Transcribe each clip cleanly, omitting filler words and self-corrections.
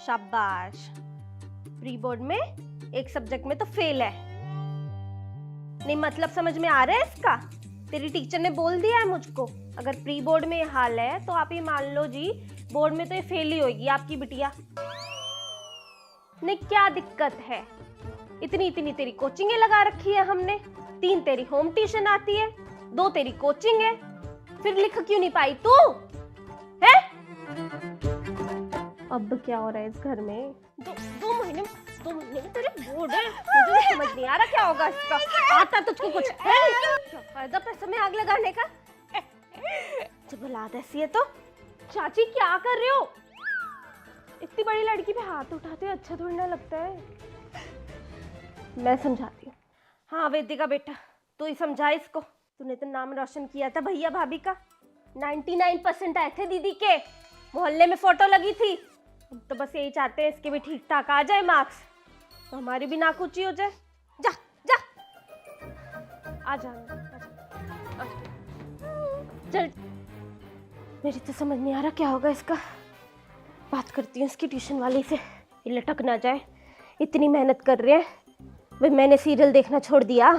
शाबाश। Pre board में एक सब्जेक्ट में तो फेल है। नहीं मतलब समझ में आ रहा है इसका? तेरी टीचर ने बोल दिया है मुझको, अगर प्री बोर्ड में ये हाल है तो आप ये मान लो जी बोर्ड में तो ये फेल ही होगी आपकी बिटिया। नहीं क्या दिक्कत है? इतनी इतनी तेरी कोचिंगें लगा रखी है हमने, 3 तेरी होम ट्यूशन आती है, 2 तेरी कोचिंग है, फिर लिख क्यों नहीं पाई तू है? अब क्या हो रहा है इस घर में? दो महीने में तेरे बोर्ड है, मुझे समझ नहीं आ रहा क्या होगा इसका। आता तुझको कुछ है नहीं, क्या फायदा पैसे में आग लगाने का। जब औलाद ऐसी है तो। चाची क्या कर रहे हो? इतनी बड़ी लड़की पे हाथ उठाते अच्छा थोड़ी ना लगता है। मैं समझाती हूँ। हाँ वेदिका बेटा, तू ही समझा इसको। तूने तो नाम रोशन किया था भैया भाभी का, 99% आए थे दीदी के, मोहल्ले में फोटो लगी थी। अब तो बस यही चाहते हैं इसके भी ठीक ठाक आ जाए मार्क्स, तो हमारी भी नाक ऊंची हो जाए। जा जा आ जा चल। मेरी तो समझ नहीं आ रहा क्या होगा इसका। बात करती हूँ इसकी ट्यूशन वाली से, ये लटक ना जाए। इतनी मेहनत कर रहे हैं, भाई मैंने सीरियल देखना छोड़ दिया।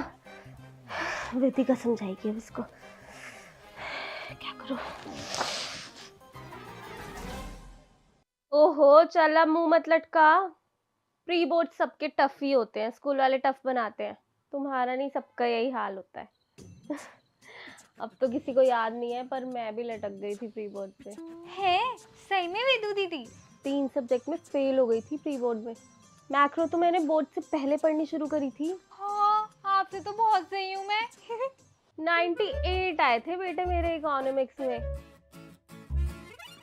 वेदिका समझाएगी अब इसको, क्या करूं। ओहो चला मुंह मत लटका। प्री बोर्ड सबके टफ ही होते हैं, स्कूल वाले टफ बनाते हैं, तुम्हारा नहीं सबका यही हाल होता है। अब तो किसी को याद नहीं है पर मैं भी लटक गई थी प्री बोर्ड से। है सही में वेदू दीदी? 3 सब्जेक्ट में फेल हो गई थी प्री बोर्ड में। मैक्रो तो मैंने बोर्ड से पहले पढ़नी शुरू करी थी। हाँ आपसे तो बहुत सही हूँ मैं। 98 आए थे बेटे मेरे इकोनॉमिक्स में।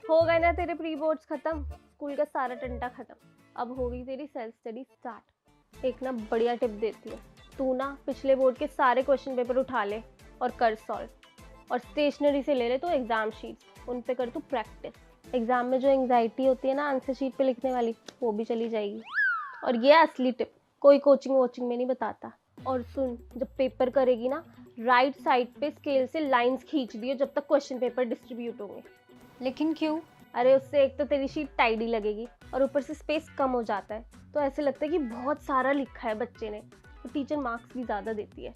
हो गए ना तेरे प्री बोर्ड्स खत्म, स्कूल का सारा टंटा खत्म। अब हो गई तेरी सेल्फ स्टडी स्टार्ट। एक ना बढ़िया टिप देती है, तू ना पिछले बोर्ड के सारे क्वेश्चन पेपर उठा ले और कर सॉल्व, और स्टेशनरी से ले ले तो एग्जाम शीट, उन पे कर तू प्रैक्टिस। एग्जाम में जो एंग्जाइटी होती है ना आंसर शीट पे लिखने वाली, वो भी चली जाएगी। और ये असली टिप, कोई कोचिंग वोचिंग में नहीं बताता। और सुन, जब पेपर करेगी ना, राइट साइड पे स्केल से लाइंस खींच दियो जब तक क्वेश्चन पेपर डिस्ट्रीब्यूट होंगे। लेकिन क्यों? अरे उससे एक तो तेरी शीट टाइडी लगेगी और ऊपर से स्पेस कम हो जाता है, तो ऐसे लगता है कि बहुत सारा लिखा है बच्चे ने, तो टीचर मार्क्स भी ज़्यादा देती है।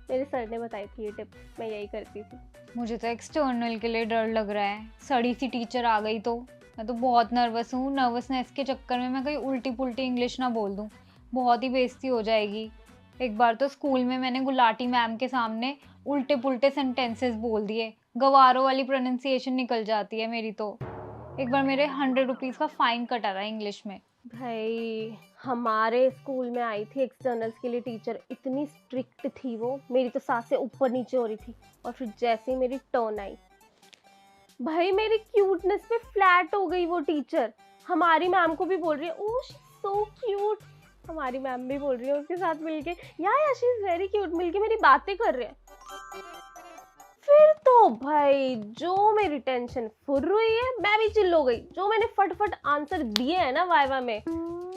मेरे सर ने बताई थी ये टिप, मैं यही करती थी। मुझे तो एक्सटर्नल के लिए डर लग रहा है, सड़ी सी टीचर आ गई तो। मैं तो बहुत नर्वस हूँ, नर्वसनेस के चक्कर में मैं कहीं उल्टी पुल्टी इंग्लिश ना बोल दूँ, बहुत ही बेइज्जती हो जाएगी। एक बार तो स्कूल में मैंने गुलाटी मैम के सामने उल्टे पुल्टे सेंटेंसेस बोल दिए, गवारों वाली प्रोनाउंसिएशन निकल जाती है मेरी तो। एक बार मेरे 100 रुपीज़ का फाइन कटा था इंग्लिश में। भाई हमारे स्कूल में आई थी एक्सटर्नल्स के लिए टीचर, इतनी स्ट्रिक्ट थी वो, मेरी तो सांसें ऊपर नीचे हो रही थी। और फिर जैसे ही मेरी टर्न आई, भाई मेरी क्यूटनेस पे फ्लैट हो गई वो टीचर। हमारी मैम को भी बोल रही है ओह शी इज सो क्यूट, हमारी मैम भी बोल रही है उसके साथ मिलके या शी इज वेरी क्यूट, मिलके मेरी बातें कर रहे हैं। फिर तो भाई जो मेरी टेंशन फुर हुई है, मैं भी चिल्ल हो गई। जो मैंने फटफट आंसर दिए हैं ना वाइवा में,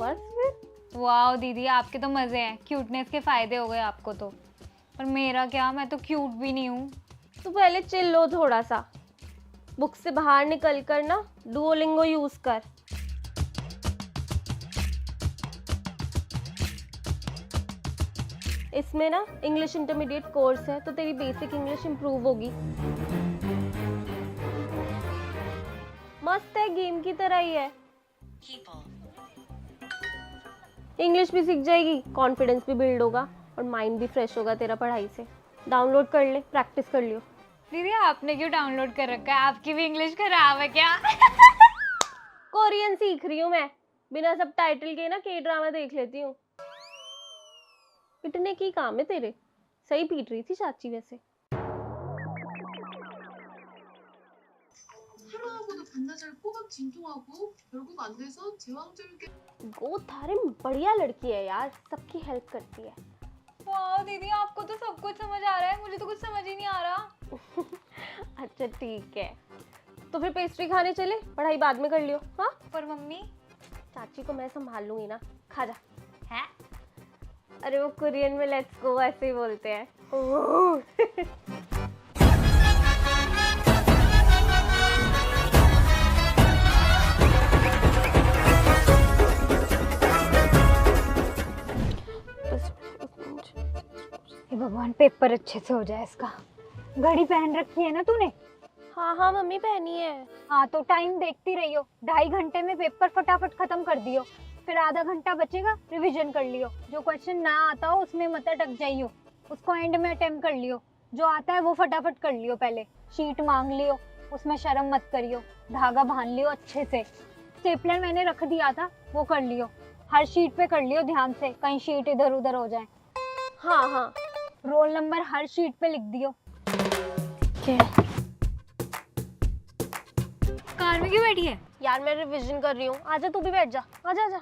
बस फिर। वाह दीदी आपके तो मज़े हैं, क्यूटनेस के फ़ायदे हो गए आपको तो। पर मेरा क्या, मैं तो क्यूट भी नहीं हूँ। तो पहले चिल लो थोड़ा सा, बुक से बाहर निकल कर ना डुओलिंगो यूज कर। इसमें ना इंग्लिश इंटरमीडिएट कोर्स है, तो तेरी बेसिक इंग्लिश इंप्रूव होगी। मस्त है, गेम की तरह ही है। इंग्लिश भी सीख जाएगी, कॉन्फिडेंस भी बिल्ड होगा और माइंड भी फ्रेश होगा तेरा पढ़ाई से। डाउनलोड कर ले, प्रैक्टिस कर लियो। दीदी आपने क्यों डाउनलोड कर रखा है? आपकी भी इंग्लिश खराब है क्या? कोरियन सीख रही हूँ मैं, बिना सब टाइटल के ना के ड्रामा देख लेती हूँ। पिटने की काम है तेरे, सही पीट रही थी चाची वैसे। 하루하고도 반나절 꼬박 진통하고 결국 안 돼서 제왕절개. वो थारे बढ़िया लड़की है यार, सबकी हेल्प करती है। वाह दीदी आपको तो सब कुछ समझ आ रहा है, मुझे तो कुछ समझ ही नहीं आ रहा। अच्छा ठीक है, तो फिर पेस्ट्री खाने चले, पढ़ाई बाद में कर लियो। हाँ पर मम्मी? चाची को मैं संभाल लूंगी ना, खा जा। है? अरे वो कोरियन में लेट्स गो ऐसे ही बोलते हैं। भगवान पेपर अच्छे से हो जाए इसका। घड़ी पहन रखी है ना तूने? हाँ हाँ मम्मी पहनी है। हाँ तो टाइम देखती रहियो, 2.5 घंटे में पेपर फटाफट खत्म कर दियो, फिर आधा घंटा बचेगा रिवीजन कर लियो। जो क्वेश्चन ना आता हो उसमें मत अटक जाइयो, उसको एंड में अटेम्प्ट कर लियो। जो आता है वो फटाफट कर लियो। पहले शीट मांग लियो, उसमें शर्म मत करियो, धागा बांध लियो अच्छे से। स्टेपलर मैंने रख दिया था वो कर लियो, हर शीट पे कर लियो ध्यान से, कहीं शीट इधर उधर हो जाए। हाँ हाँ रोल नंबर हर शीट पे लिख दियो। कार में क्यों बैठी है? यार मैं रिवीजन कर रही हूँ, आजा तू भी बैठ जा, आजा आजा।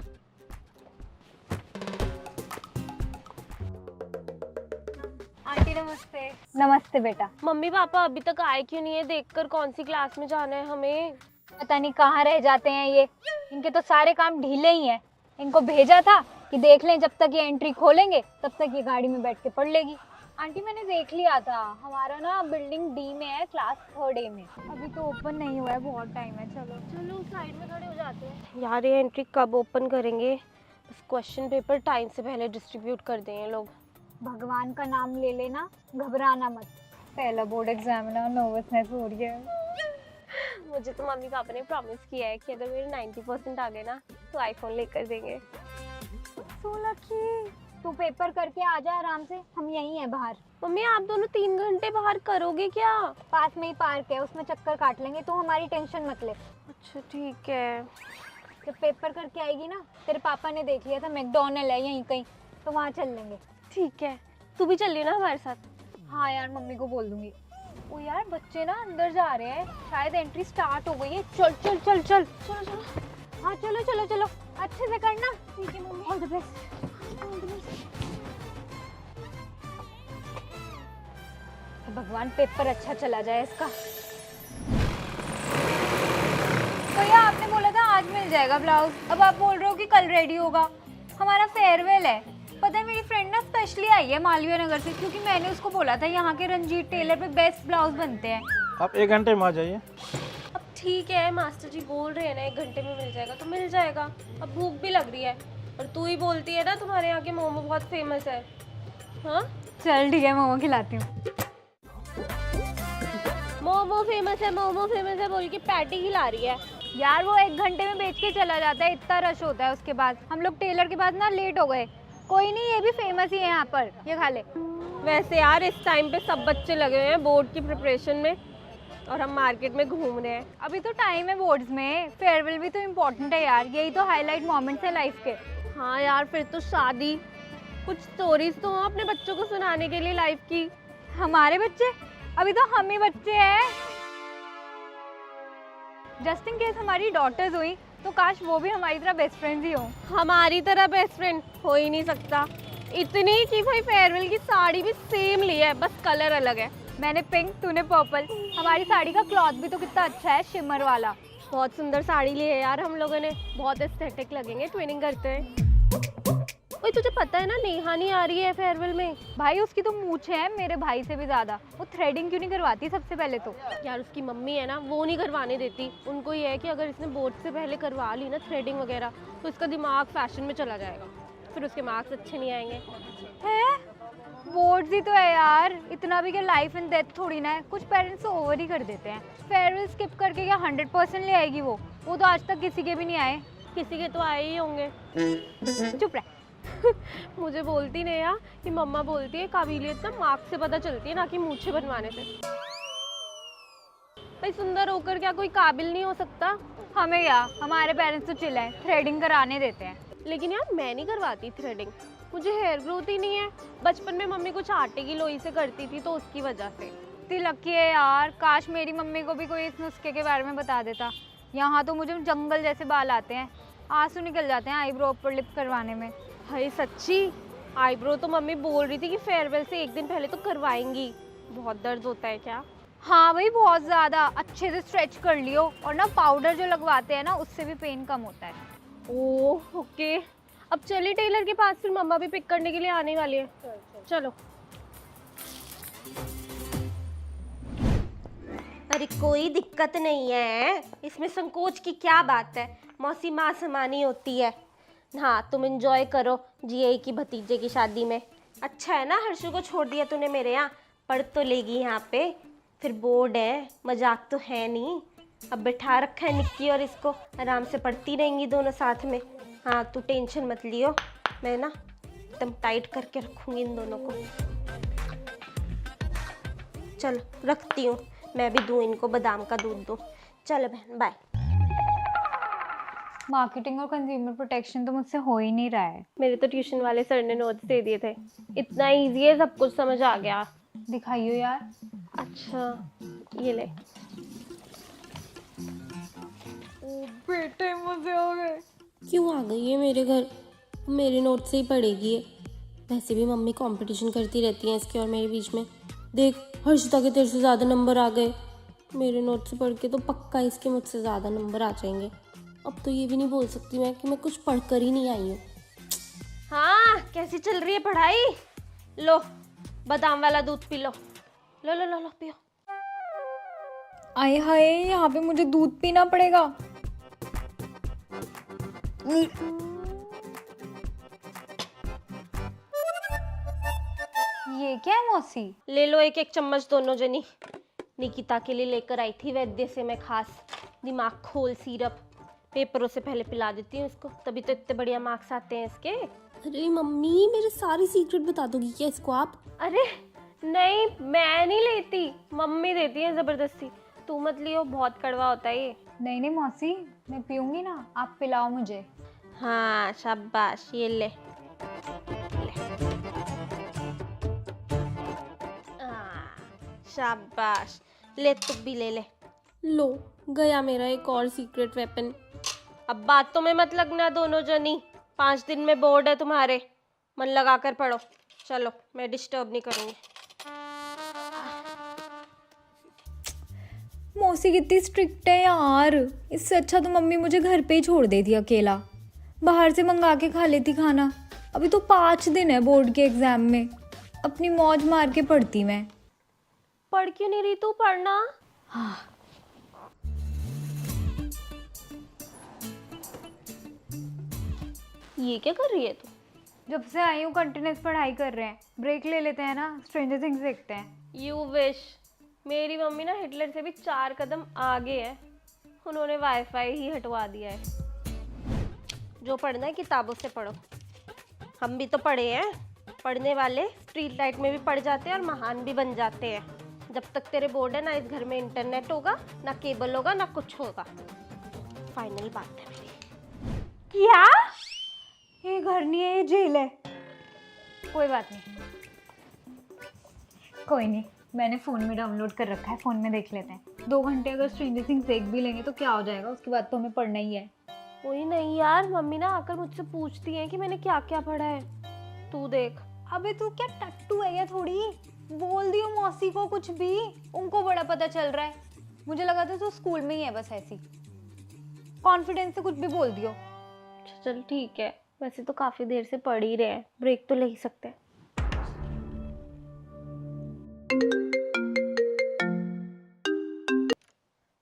आंटी नमस्ते। नमस्ते बेटा। मम्मी पापा अभी तक आए क्यों नहीं है? देखकर कौन सी क्लास में जाना है हमें। पता नहीं कहाँ रह जाते हैं ये, इनके तो सारे काम ढीले ही हैं। इनको भेजा था कि देख लें, जब तक ये एंट्री खोलेंगे तब तक ये गाड़ी में बैठ के पढ़ लेगी। आंटी मैंने देख लिया था, हमारा ना बिल्डिंग डी में है, क्लास 3rd A में। अभी तो ओपन नहीं हुआ है, बहुत टाइम है। चलो चलो साइड में खड़े हो जाते हैं। यार ये एंट्री कब ओपन करेंगे? बस क्वेश्चन पेपर टाइम से पहले डिस्ट्रीब्यूट कर दें ये लोग। भगवान का नाम ले लेना, घबराना मत। पहला बोर्ड एग्जाम है ना, नर्वसनेस हो रही है। मुझे तो मम्मी पापा ने प्रॉमिस किया है कि अगर मेरे 90% आ गए ना तो आईफोन लेकर देंगे। So lucky. तू पेपर करके आ जा आराम से, हम यहीं हैं बाहर। मम्मी आप दोनों 3 घंटे बाहर करोगे क्या? पास में ही पार्क है, उसमें चक्कर काट लेंगे, तू हमारी टेंशन मत ले। अच्छा ठीक है। जब पेपर करके आएगी ना, तेरे पापा ने देख लिया था मैकडॉनल्ड है यहीं कहीं, तो वहाँ चल लेंगे। ठीक है, तू भी चलिए ना हमारे साथ। हाँ यार मम्मी को बोल दूंगी। ओ यार बच्चे ना अंदर जा रहे हैं, शायद एंट्री स्टार्ट हो गई है। चल चल चल चल चलो चलो। हाँ चलो चलो चलो, अच्छे से करना। ठीक है मम्मी, ऑल द बेस्ट। भगवान पेपर अच्छा चला जाए इसका। तो यार आपने बोला था आज मिल जाएगा ब्लाउज, अब आप बोल रहे हो कि कल रेडी होगा। हमारा फेयरवेल है, पता है मेरी फ्रेंड ना स्पेशली आई है मालवीय नगर से, क्योंकि मैंने उसको बोला था यहाँ के रंजीत टेलर पे बेस्ट ब्लाउज बनते हैं। आप 1 घंटे में आ जाइए। अब ठीक है, मास्टर जी बोल रहे हैं ना 1 घंटे में मिल जाएगा तो मिल जाएगा। अब भूख भी लग रही है, और तू ही बोलती है ना तुम्हारे यहाँ के मोमो बहुत फेमस है। हाँ चल ठीक है, मोमो खिलाती हूँ। मोमो फेमस है बोल के पैटी खिला रही है। यार वो 1 घंटे में बेच के चला जाता है, इतना रश होता है उसके बाद। हम लोग टेलर के पास ना लेट हो गए। कोई नहीं, ये भी फेमस ही है यहाँ पर, ये खा ले। वैसे यार इस टाइम पे सब बच्चे लगे हुए हैं बोर्ड की प्रिपरेशन में, और हम मार्केट में घूम रहे हैं। अभी तो टाइम है बोर्ड्स में, फेयरवेल भी तो इम्पोर्टेंट है यार, यही तो हाईलाइट मोमेंट्स है लाइफ के। हाँ यार फिर तो शादी, कुछ स्टोरीज तो हो अपने बच्चों को सुनाने के लिए लाइफ की। हमारे बच्चे? अभी तो हम ही बच्चे हैं। जस्ट इन केस हमारी डॉटर्स हुई तो काश वो भी हमारी तरह बेस्ट फ्रेंड्स ही हो। हमारी तरह बेस्ट फ्रेंड हो ही नहीं सकता। इतनी कि भाई फेयरवेल की साड़ी भी सेम ली है, बस कलर अलग है। मैंने पिंक, तूने पर्पल। हमारी साड़ी का क्लॉथ भी तो कितना अच्छा है, शिमर वाला। बहुत सुंदर साड़ी ली है यार हम लोगों ने, बहुत एस्थेटिक लगेंगे ट्विनिंग करते हैं। ओए तुझे पता है ना नेहा नहीं आ रही है फेयरवेल में। भाई उसकी तो मूंछ है मेरे भाई से भी ज्यादा। वो थ्रेडिंग क्यों नहीं करवाती सबसे पहले तो? यार उसकी मम्मी है ना, वो नहीं करवाने देती। उनको ये है कि अगर इसने बोर्ड से पहले करवा ली ना थ्रेडिंग वगैरह तो इसका दिमाग फैशन में चला जाएगा, फिर उसके मार्क्स अच्छे नहीं आएंगे। है बोर्ड्स ही तो है यार, इतना भी क्या लाइफ एंड डेथ थोड़ी ना है। कुछ पेरेंट्स तो ओवर ही कर देते हैं। फेयरवेल स्किप करके क्या 100% ले आएगी वो तो आज तक किसी के भी नहीं आए। किसी के तो आए ही होंगे। चुप रह। मुझे बोलती नेहा कि मम्मा बोलती है काबिलियत ना मार्क्स से पता चलती है, ना कि मूंछें बनवाने से। भाई सुंदर होकर क्या कोई काबिल नहीं हो सकता? हमें क्या, हमारे पेरेंट्स तो चिल है, थ्रेडिंग कराने देते हैं। लेकिन यार मैं नहीं करवाती थ्रेडिंग, मुझे हेयर ग्रोथ ही नहीं है। बचपन में मम्मी कुछ आटे की लोई से करती थी तो उसकी वजह से। इतनी लकी है यार, काश मेरी मम्मी को भी कोई इस नुस्खे के बारे में बता देता। यहाँ तो मुझे जंगल जैसे बाल आते हैं, आंसू निकल जाते हैं आईब्रो ऊपर लिप करवाने में। भाई सच्ची आईब्रो तो मम्मी बोल रही थी कि फेयरवेल से 1 दिन पहले तो करवाएंगी। बहुत दर्द होता है क्या? हाँ भाई बहुत ज़्यादा, अच्छे से स्ट्रेच कर लियो, और ना पाउडर जो लगवाते हैं ना उससे भी पेन कम होता है। ओह ओके, अब चलिए टेलर के पास, फिर मम्मा भी पिक करने के लिए आने वाली है। चलो। अरे कोई दिक्कत नहीं है, इसमें संकोच की क्या बात है, मौसी माँ समानी होती है। हाँ तुम एंजॉय करो जीआई की भतीजे की शादी में, अच्छा है ना हर्षु को छोड़ दिया तूने मेरे यहाँ, पढ़ तो लेगी यहाँ पे, फिर बोर्ड है, मजाक तो है नहीं। अब बिठा रखा है निक्की और इसको, आराम से पढ़ती रहेंगी दोनों साथ में। हाँ तू टेंशन मत लियो, मैं ना एकदम टाइट करके रखूंगी इन दोनों को। चल रखती हूँ, मैं भी दूँ इनको बादाम का दूध दूँ। चल बहन बाय। मार्केटिंग और कंज्यूमर प्रोटेक्शन तो मुझसे हो ही नहीं रहा है। मेरे तो ट्यूशन वाले सर ने नोट्स दे दिए थे, इतना इजी है, सब कुछ समझ आ गया। दिखाइयो यार। अच्छा ये ले। ओ बेटे मजे आ गए। क्यों आ गई है मेरे घर? मेरे नोट से ही पढ़ेगी है। वैसे भी मम्मी कंपटीशन करती रहती हैं इसके और मेरे बीच में। देख हर्षिता के तेरे से ज़्यादा नंबर आ गए, मेरे नोट से पढ़ के तो पक्का इसके मुझसे ज़्यादा नंबर आ जाएंगे। अब तो ये भी नहीं बोल सकती मैं कि मैं कुछ पढ़ कर ही नहीं आई हूँ। हाँ कैसी चल रही है पढ़ाई? लो बादाम वाला दूध पी लो। लो लो लो लो पियो। आए हाय, यहाँ पे मुझे दूध पीना पड़ेगा। ये क्या है मौसी? ले लो एक एक चम्मच दोनों जनी। निकिता के लिए लेकर आई थी वैद्य से मैं खास, दिमाग खोल सिरप। पेपरों से पहले पिला देती हूँ इसको, तभी तो इतने बढ़िया मार्क्स आते हैं इसके। अरे मम्मी मेरे सारी सीक्रेट बता दोगी क्या इसको आप? अरे नहीं मैं नहीं लेती, मम्मी देती है जबरदस्ती। तू मत लियो, बहुत कड़वा होता है ये। नहीं नहीं मौसी, मैं पीऊंगी ना, आप पिलाओ मुझे। हाँ शाबाश, ये ले। शाबाश, ले तू भी ले ले। लो गया मेरा एक और सीक्रेट वेपन। अब बातों में मत लगना दोनों जनी, 5 दिन में बोर्ड है तुम्हारे, मन लगा कर पढ़ो। चलो मैं डिस्टर्ब नहीं करूँगी। मौसी कितनी स्ट्रिक्ट है यार, इससे अच्छा तो मम्मी मुझे घर पे ही छोड़ देती अकेला, बाहर से मंगा के खा लेती खाना। अभी तो 5 दिन है बोर्ड के एग्जाम में, अपनी मौज मार के पढ़ती मैं। पढ़ क्यों नहीं रही तू? पढ़ना। हाँ ये क्या कर रही है तू? जब से आई हूँ कंटिन्यूस पढ़ाई कर रहे हैं, ब्रेक ले लेते हैं ना, स्ट्रेंजर थिंग्स देखते हैं। You wish. मेरी मम्मी ना हिटलर से भी 4 कदम आगे है, उन्होंने वाईफाई ही हटवा दिया है। जो पढ़ना है किताबों से पढ़ो। हम भी तो पढ़े हैं, पढ़ने वाले स्ट्रीट लाइट में भी पढ़ जाते हैं और महान भी बन जाते हैं। जब तक तेरे बोर्ड है ना इस घर में इंटरनेट होगा, ना केबल होगा, ना कुछ होगा। फाइनल बात है मेरी। क्या? ये घर नहीं है, ये जेल है। कोई बात नहीं, कोई नहीं, मैंने फ़ोन में डाउनलोड कर रखा है, फ़ोन में देख लेते हैं। 2 घंटे अगर स्ट्रेंजर थिंग्स देख भी लेंगे तो क्या हो जाएगा, उसके बाद तो हमें पढ़ना ही है। कोई नहीं यार, मम्मी ना आकर मुझसे पूछती हैं कि मैंने क्या क्या पढ़ा है, तू देख। अबे तू क्या टट्टू है या थोड़ी? बोल दियो मौसी को कुछ भी, उनको बड़ा पता चल रहा है। मुझे लगा था तू स्कूल में ही है बस ऐसी, कॉन्फिडेंस से कुछ भी बोल दियो। चल ठीक है, वैसे तो काफी देर से पढ़ ही रहे हैं, ब्रेक तो ले ही सकते हैं।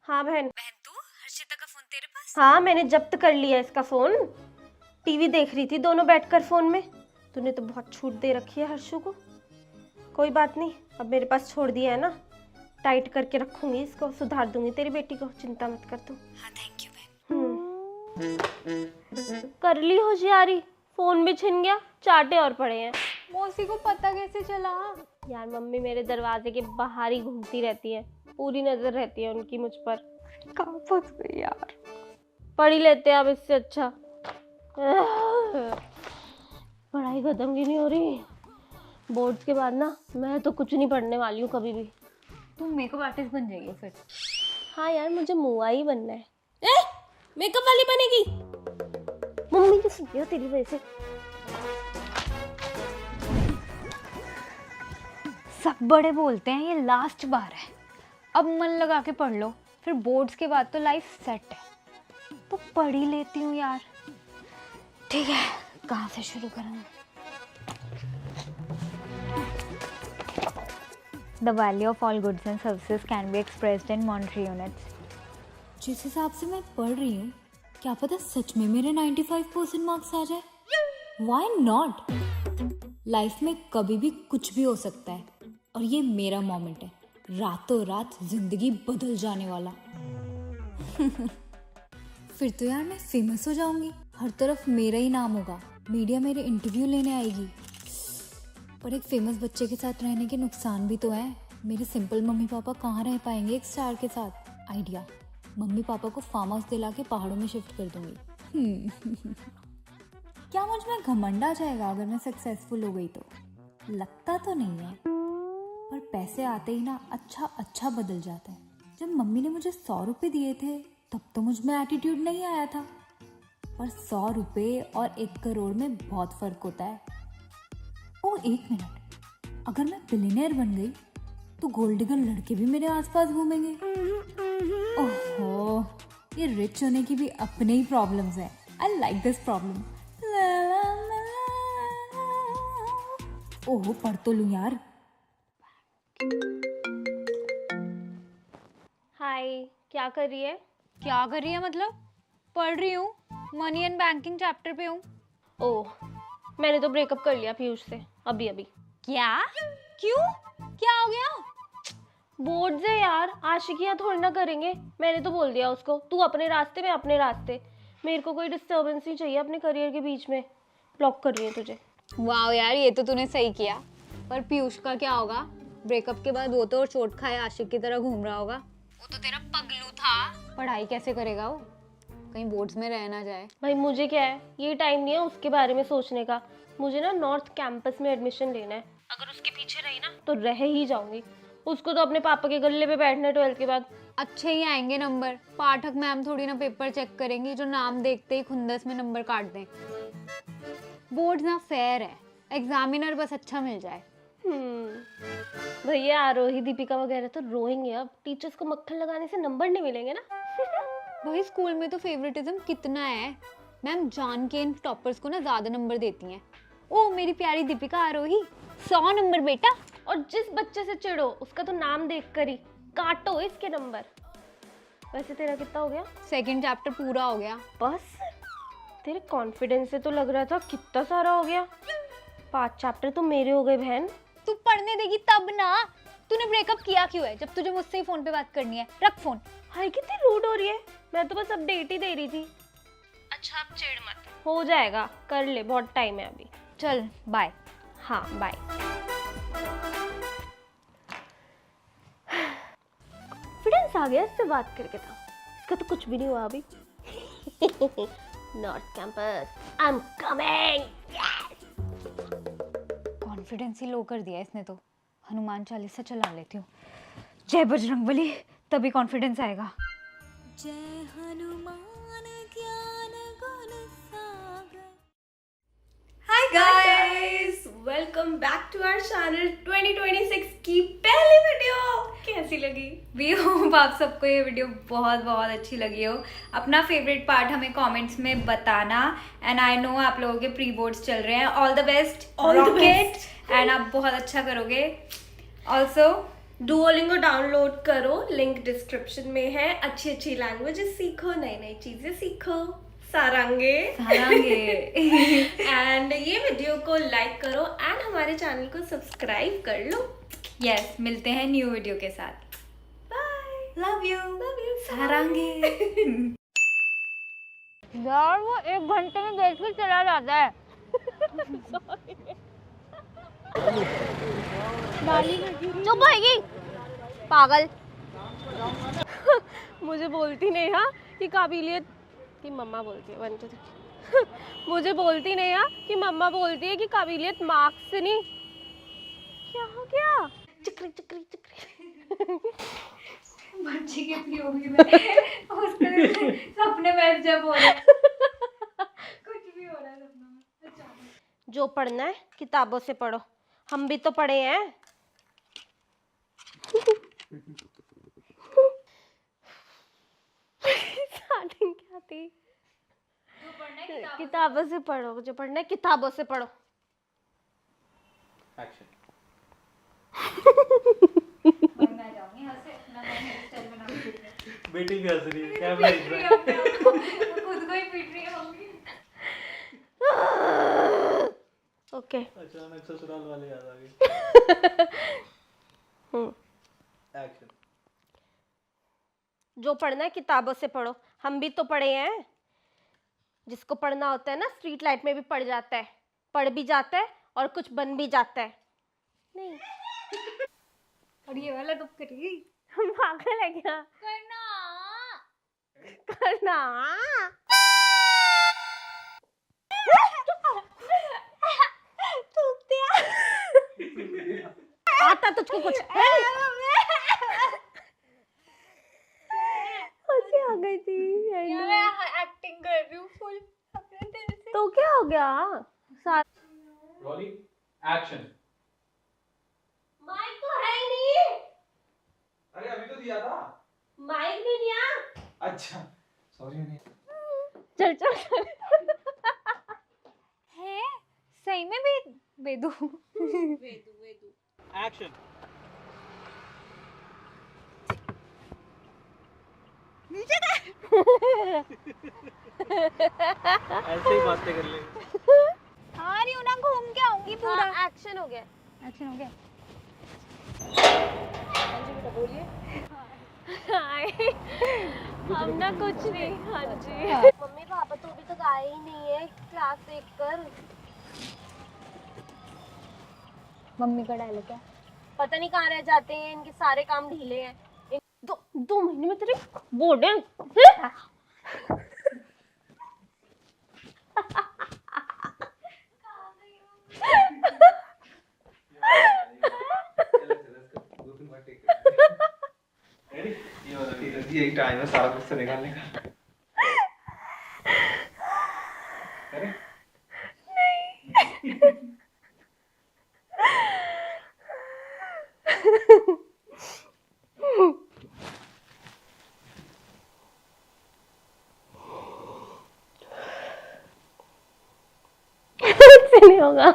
हाँ बहन तू हर्षिता का फोन तेरे पास? हाँ मैंने जब्त कर लिया इसका फोन। टीवी देख रही थी दोनों बैठकर फोन में। तूने तो बहुत छूट दे रखी है हर्षु को। कोई बात नहीं, अब मेरे पास छोड़ दिया है ना, टाइट करके रखूंगी इसको, सुधार दूंगी तेरी बेटी को, चिंता मत कर तू। हाँ थैंक यू बहन। कर ली होशियारी, फोन भी छिन गया, चाटे और पड़े हैं। मौसी को पता कैसे चला? यार मम्मी मेरे दरवाजे के बाहर ही घूमती रहती है, पूरी नजर रहती है उनकी मुझ पर। कहाँ फंस गई यार। पढ़ ही लेते हैं अब इससे अच्छा। पढ़ाई खत्म क्यों नहीं हो रही? बोर्ड्स के बाद ना मैं तो कुछ नहीं पढ़ने वाली हूँ कभी भी। तुम मेकअप आर्टिस्ट बन जाएगी फिर। हाँ यार मुझे मुआ ही बनना है। मेकअप वाली बनेगी? मम्मी की सुनिए तेरी वजह से। सब बड़े बोलते हैं ये लास्ट बार है, अब मन लगा के पढ़ लो, फिर बोर्ड्स के बाद तो लाइफ सेट है। तो पढ़ ही लेती हूँ यार। ठीक है, कहाँ से शुरू करूँ? The value of all goods and services can be expressed in monetary units. जिस हिसाब से मैं पढ़ रही हूँ, क्या पता सच में मेरे 95% मार्क्स आ जाए। Why not? लाइफ में कभी भी कुछ भी हो सकता है और ये मेरा मोमेंट है, रातों रात जिंदगी बदल जाने वाला। फिर तो यार मैं फेमस हो जाऊंगी, हर तरफ मेरा ही नाम होगा, मीडिया मेरे इंटरव्यू लेने आएगी। पर एक फेमस बच्चे के साथ रहने के नुकसान भी तो हैं। मेरे सिंपल मम्मी पापा कहाँ रह पाएंगे एक स्टार के साथ। आइडिया, मम्मी पापा को फार्म हाउस दिला के पहाड़ों में शिफ्ट कर दूंगी। क्या मुझ में घमंड आ जाएगा अगर मैं सक्सेसफुल हो गई तो? लगता तो नहीं है, पर पैसे आते ही ना अच्छा बदल जाता है। जब मम्मी ने मुझे 100 रुपये दिए थे तब तो मुझ में एटीट्यूड नहीं आया था, पर 100 रुपये और 1 करोड़ में बहुत फर्क होता है। ओ 1 मिनट, अगर मैं बिलियनियर बन गई तो गोल्ड डिगर लड़के भी मेरे आसपास घूमेंगे। ओहो, ये रिच होने की भी अपने ही प्रॉब्लम्स हैं। I like this problem. ओहो, पढ़ तो लूं यार। हाय, क्या कर रही है? क्या कर रही है मतलब? पढ़ रही हूँ, मनी एंड बैंकिंग चैप्टर पे हूँ। ओह, मैंने तो ब्रेकअप कर लिया पीयूष से अभी अभी। क्या? क्यों? क्या हो गया? बोर्ड से यार, आशिकियाँ थोड़ी ना करेंगे। मैंने तो बोल दिया उसको, तू अपने रास्ते में अपने रास्ते, मेरे को कोई डिस्टर्बेंस नहीं चाहिए अपने करियर के बीच में। ब्लॉक कर रही है तुझे। वाह यार, ये तो तूने सही किया। पर पीयूष का क्या होगा? ब्रेकअप के बाद वो तो और चोट खाए आशिक की तरह घूम रहा होगा। वो तो तेरा पगलू था। पढ़ाई कैसे करेगा वो? कहीं बोर्ड्स में रह ना जाए। भाई मुझे क्या है, ये टाइम नहीं है उसके बारे में सोचने का। मुझे ना नॉर्थ कैंपस में एडमिशन लेना है। अगर उसके पीछे रही ना तो रह ही जाऊंगी। उसको तो अपने पापा के गले पे बैठना है 12th के बाद। अच्छे ही आएंगे नंबर। पाठक मैम थोड़ी ना पेपर चेक करेंगी जो नाम देखते ही खुंदस में नंबर काट दें। बोर्ड ना फेयर है, एग्जामिनर बस अच्छा मिल जाए। भैया आरोही दीपिका वगैरह तो रोएंगे अब। टीचर्स को मक्खन लगाने से नंबर नहीं मिलेंगे ना। भाई स्कूल में तो फेवरेटिज्म कितना है। मैम जान के इन टॉपर्स को ना ज्यादा नंबर देती हैं। ओ मेरी प्यारी दीपिका आरोही, 100 नंबर बेटा। और जिस बच्चे से चिढ़ो उसका तो नाम देख कर ही काटो इसके नंबर। वैसे तेरा कितना हो गया? 2nd चैप्टर पूरा हो गया। बस? तेरे कॉन्फिडेंस से तो लग रहा था कितना सारा हो गया। 5 चैप्टर तो मेरे हो गए बहन। तू पढ़ने देगी तब ना। तूने ब्रेकअप किया क्यों है जब तुझे मुझसे ही फोन पे बात करनी है? रख फोन। हाय कितनी रूड हो रही है। मैं तो बस अपडेट ही दे रही थी। अच्छा अब चिढ़ मत। हो जाएगा, कर ले, बहुत टाइम है अभी। चल बाय। हाँ बाय। कॉन्फिडेंस आ गया इससे बात करके था। इसका तो कुछ भी नहीं हुआ अभी। North campus, I am coming. Confidence ही लो कर दिया इसने तो। हनुमान चालीसा चला लेती हूँ। जय बजरंगबली, तभी कॉन्फिडेंस आएगा। जय हनुमान ज्ञान गुण सागर। Hi guys, welcome back to our channel. 2026 की पहली वीडियो कैसी लगी? वी होप आप सबको ये वीडियो बहुत बहुत अच्छी लगी हो। अपना फेवरेट पार्ट हमें कमेंट्स में बताना। एंड आई नो आप लोगों के प्री बोर्ड्स चल रहे हैं। All the best, rocket. And आप बहुत अच्छा करोगे। ऑल्सो डुओलिंगो डाउनलोड करो, लिंक डिस्क्रिप्शन में है। अच्छी अच्छी लैंग्वेजेस सीखो, नई नई चीजें सीखो। सारंगे एंड ये वीडियो को लाइक करो एंड हमारे चैनल को सब्सक्राइब कर लो। यस, मिलते हैं न्यू वीडियो के साथ। Bye, love you Sarange. यार वो 1 घंटे में देख के चला जाता है। चुप होएगी पागल। मुझे बोलती नहीं हाँ कि काबिलियत की मम्मा बोलती है। 1 2 3 मुझे बोलती नहीं हाँ कि मम्मा बोलती है कि काबिलियत मार्क्स से नहीं। क्या हो गया? चिकरी चिकरी चिकरी। बच्चे की पीओवी में उसके सपने में जब हो रहे कुछ भी हो रहा है सपनों में। अच्छा, जो पढ़ना है किताबों से पढ़ो, हम भी तो पढ़े हैं। स्टार्टिंग क्या थी? किताबों से पढ़ो, जो पढ़ना है किताबों से पढ़ो। एक्शन। मैं जाऊंगी यहाँ से अपना हेयर स्टाइल बना के। बेटी भी हंस रही है, कैमरा इस पीट रही है अपने आप को, खुद को ही पीट रही है मम्मी। ओके अचानक ससुराल वाले याद आ गए। एक्शन। जो पढ़ना है किताबों से पढ़ो, हम भी तो पढ़े हैं। जिसको पढ़ना होता है ना स्ट्रीट लाइट में भी पढ़ जाता है, पढ़ भी जाता है और कुछ बन भी जाता है। नहीं और ये वाला कब करेगी? हम पागल है क्या? करना। करना आता तुझको कुछ है नहीं? हंसी आ गई थी। एक्टिंग कर रही हूँ फुल अपने दिल से। तो क्या हो गया? Rolling action. माइक तो है ही नहीं। अरे अभी तो दिया था। माइक भी दिया। अच्छा सॉरी नहीं। चल चल चल। है सही में भी बेदू। एक्शन। ऐसे ही बातें कर ले। आ रही हूँ ना, घूम के आऊंगी पूरा। हाँ, एक्शन हो गया। एक्शन हो गया। हाय हम ना कुछ नहीं। हाँ जी मम्मी पापा तो अभी तक आए ही नहीं है क्लास देख कर। मम्मी का डायलॉग है। पता नहीं कहाँ रह जाते हैं, इनके सारे काम ढीले हैं। दो महीने में तेरे बोर्ड है। यही टाइम है सारा गुस्सा निकालने का। अरे कुछ नहीं होगा।